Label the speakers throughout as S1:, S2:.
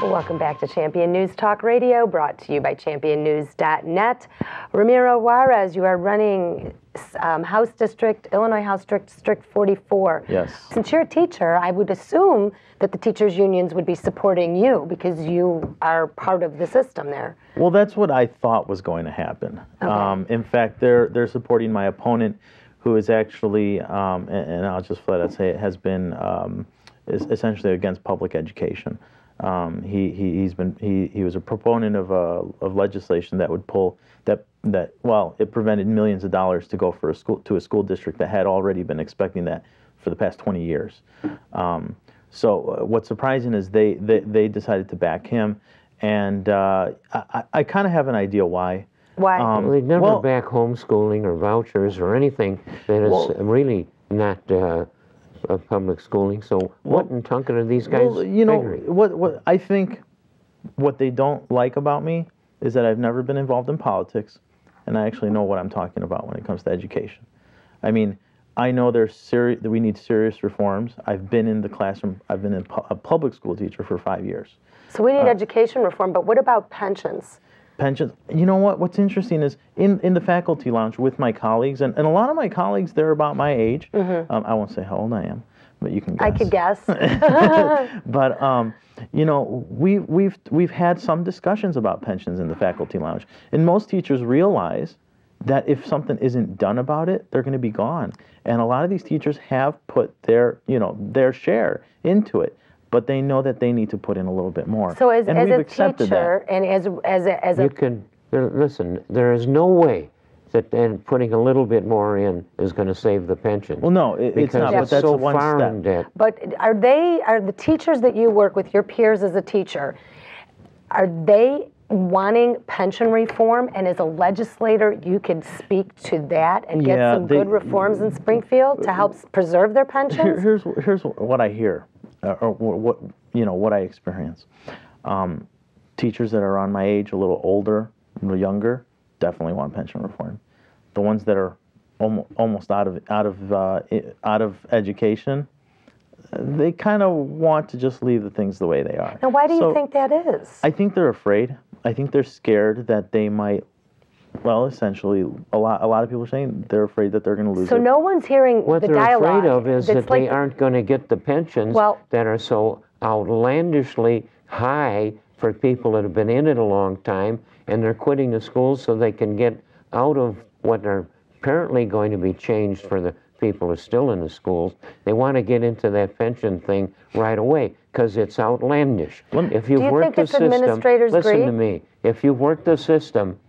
S1: Welcome back to Champion News Talk Radio, brought to you by championnews.net. Ramiro Juárez, you are running House District, Illinois House District 44.
S2: Yes.
S1: Since you're a teacher, I would assume that the teachers' unions would be supporting you because you are part of the system there.
S2: Well, that's what I thought was going to happen.
S1: Okay.
S2: In fact, they're supporting my opponent, who is actually, and I'll just flat out say it, has been is essentially against public education. He was a proponent of legislation that would pull it prevented millions of dollars to go for a school district that had already been expecting that for the past 20 years. So what's surprising is they decided to back him, and I kind of have an idea why.
S1: Why?
S3: Well, they'd never back homeschooling or vouchers or anything that is really not public schooling. So what in Tunket are these guys figuring?
S2: What I think what they don't like about me is that I've never been involved in politics, and I actually know what I'm talking about when it comes to education. I mean, I know that we need serious reforms. I've been in the classroom. I've been a public school teacher for 5 years.
S1: So we need education reform, but what about pensions?
S2: Pensions. You know what? What's interesting is in the faculty lounge with my colleagues, and a lot of my colleagues, they're about my age. Mm-hmm. I won't say how old I am, but you can guess.
S1: I could guess.
S2: But you know, we've had some discussions about pensions in the faculty lounge, and most teachers realize that if something isn't done about it, they're going to be gone. And a lot of these teachers have put their share into it, but they know that they need to put in a little bit more.
S1: So as a
S2: teacher
S1: that. And as a
S3: you can listen. There is no way that putting a little bit more in is going to save the pension.
S2: Well, no, it's not. But that's
S3: so
S2: one
S3: far
S2: step.
S3: in debt.
S1: But are the teachers that you work with, your peers as a teacher, are they wanting pension reform? And as a legislator, you could speak to that and get some good reforms in Springfield to help preserve their pensions?
S2: Here's what I hear, or what I experience. Teachers that are on my age, a little older, a little younger, definitely want pension reform. The ones that are almost out of education, they kind of want to just leave the things the way they are.
S1: Now, why do you think that is?
S2: I think they're afraid. I think they're scared that they might. Well, essentially, a lot of people are saying they're afraid that they're going to lose.
S1: So no one's hearing
S3: what
S1: the
S3: they're
S1: dialogue.
S3: afraid of is that they aren't going to get the pensions that are so outlandishly high for people that have been in it a long time, and they're quitting the schools so they can get out of what are apparently going to be changed for the people who are still in the schools. They want to get into that pension thing right away because it's outlandish. If you've worked the system, listen to me. If you've worked the system,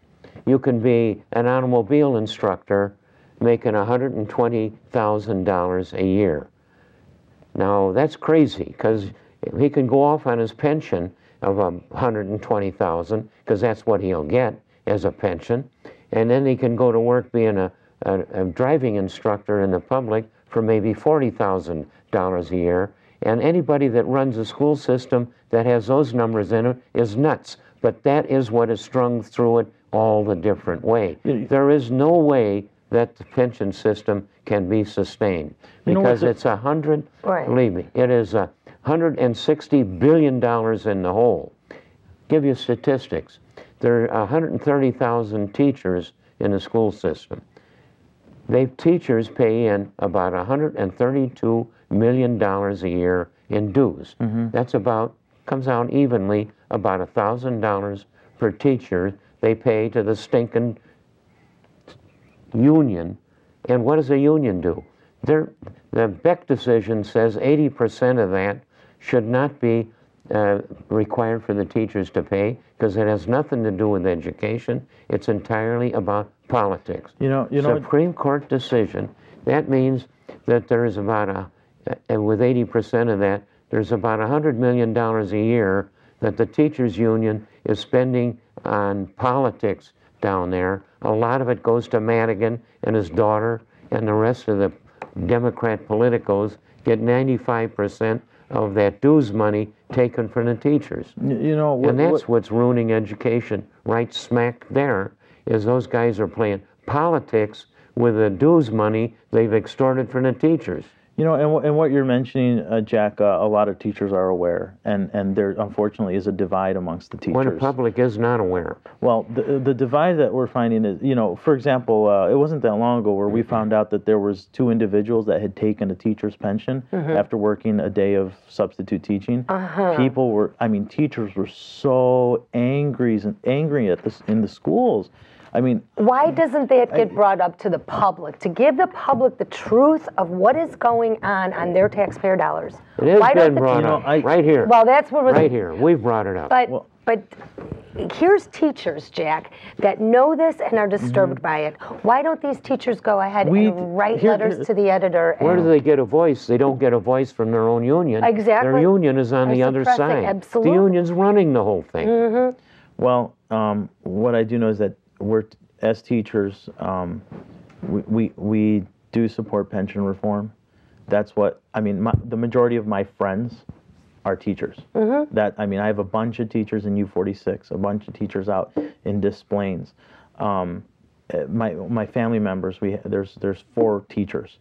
S3: you can be an automobile instructor making $120,000 a year. Now that's crazy because he can go off on his pension of $120,000 because that's what he'll get as a pension, and then he can go to work being a driving instructor in the public for maybe $40,000 a year. And anybody that runs a school system that has those numbers in it is nuts. But that is what is strung through it all the different way. There is no way that the pension system can be sustained because it's believe me, it is $160 billion in the hole. Give you statistics. There are 130,000 teachers in the school system. Teachers pay in about $132 million a year in dues. Mm-hmm. That's comes out evenly, about $1,000 per teacher they pay to the stinking union. And what does a union do? The Beck decision says 80% of that should not be required for the teachers to pay because it has nothing to do with education. It's entirely about politics. Supreme Court decision. That means that there is about and with 80% of that, there's about $100 million a year that the teachers union is spending on politics down there. A lot of it goes to Madigan and his daughter, and the rest of the Democrat politicos get 95% of that dues money taken from the teachers. And that's what's ruining education right smack there, is those guys are playing politics with the dues money they've extorted from the teachers.
S2: You know, and what you're mentioning, Jack, a lot of teachers are aware, and there unfortunately is a divide amongst the teachers.
S3: When the public is not aware.
S2: Well, the divide that we're finding is, you know, for example, it wasn't that long ago where we found out that there was 2 individuals that had taken a teacher's pension after working a day of substitute teaching. People were, I mean, teachers were so angry at this in the schools. I mean,
S1: why doesn't that get brought up to the public, to give the public the truth of what is going on their taxpayer dollars?
S3: It has been brought up, right here.
S1: Well, that's what was
S3: right here. We've brought it up.
S1: But here's teachers, Jack, that know this and are disturbed by it. Why don't these teachers go ahead and write letters to the editor?
S3: Where do they get a voice? They don't get a voice from their own union.
S1: Exactly.
S3: Their union is on the other side.
S1: Absolutely.
S3: The union's running the whole thing.
S2: Well, what I do know is that we're, as teachers, we do support pension reform. That's what, I mean, the majority of my friends are teachers. That, I mean, I have a bunch of teachers in U46, a bunch of teachers out in Des Plaines. My family members, there's 4 teachers.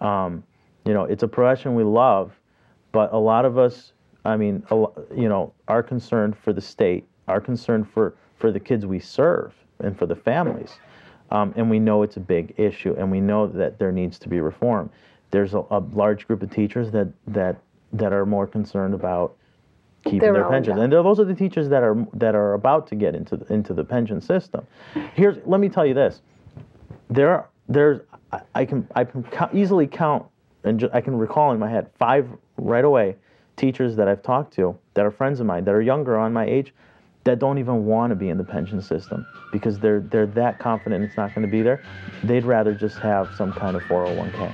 S2: You know, it's a profession we love, but a lot of us, I mean, you know, are concerned for the state, are concerned for the kids we serve and for the families. And we know it's a big issue, and we know that there needs to be reform. There's a large group of teachers that are more concerned about keeping their pensions, and those are the teachers that are about to get into the pension system. Let me tell you this: I can easily count, and I can recall in my head 5 right away teachers that I've talked to that are friends of mine that are younger, on my age, that don't even want to be in the pension system because they're that confident it's not going to be there. They'd rather just have some kind of 401k.